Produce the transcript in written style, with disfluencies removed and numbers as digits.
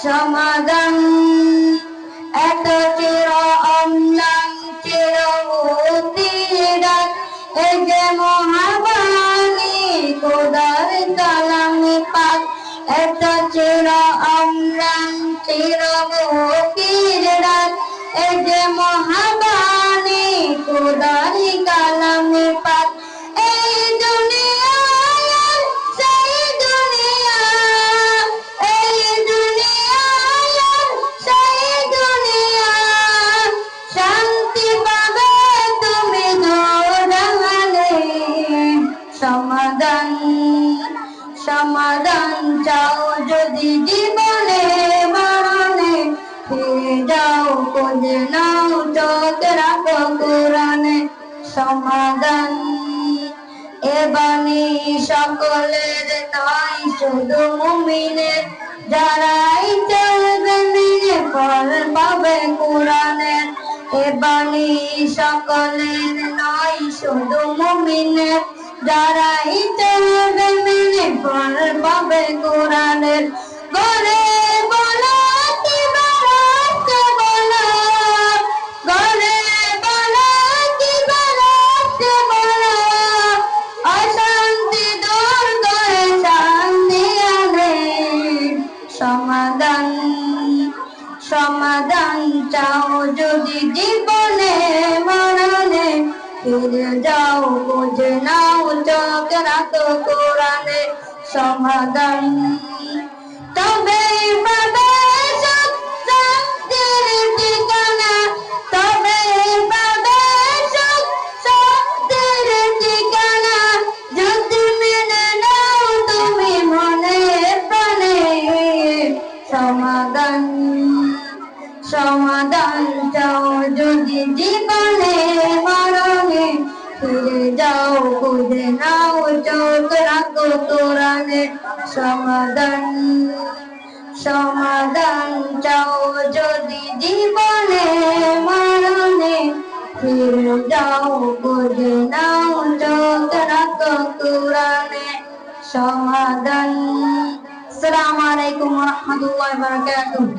সমাধান। এত চির অম্লান চির মুক্তিদাত এই যে মহাবাণী খোদার কালামে পাক। এত চির অম্লান চির মুক্তিদাত এই যে মহাবাণী খোদার কালামে পাক। এই দুনিয়া সেই দুনিয়া, এই দুনিয়া সেই দুনিয়া, শান্তি পাবে তুমি দৌড়ালে। সমাধান সমাধান চাও যদি জীবনে মরণে, ফিরে যাও খুঁজে নাও চোখ রাখো কোরআনে। সমাধান এ বাণী সকলের নয় শুধু মুমিনের, যারাই চলবে মেনে ফল পাবে কোরআনের। এ বাণী সকলের নয় শুধু মুমিনের, যারাই চলবে মেনে ফল পাবে কোরআনের। ঘরে বলো কি বারাতে বলো, ঘরে বলো কি বারাতে বলো, অশান্তি দূর করে শান্তি আনে। সমাধান সমাধান চাও যদি জীবনে মরণে, ফিরে যাও খুঁজে নাও চোখ রাখো কোরআনে। সমাধান তবেই পাবে সুখ শান্তির ঠিকানা, তবেই পাবে সুখ শান্তির ঠিকানা, যদি মেনে নাও তুমি মনে প্রাণে। সমাধান সমাধান চাও যদি জীবনে মরণে, ফিরে যাও খুঁজে নাও চোখ রাখো কোরআনে। সমাধান সমাধান চাও যদি জীবনে মরণে, ফিরে যাও খুঁজে নাও চোখ রাখো কোরআনে। সমাধান। আসসালামু আলাইকুম ওয়া রাহমাতুল্লাহি ওয়া বারাকাতুহু।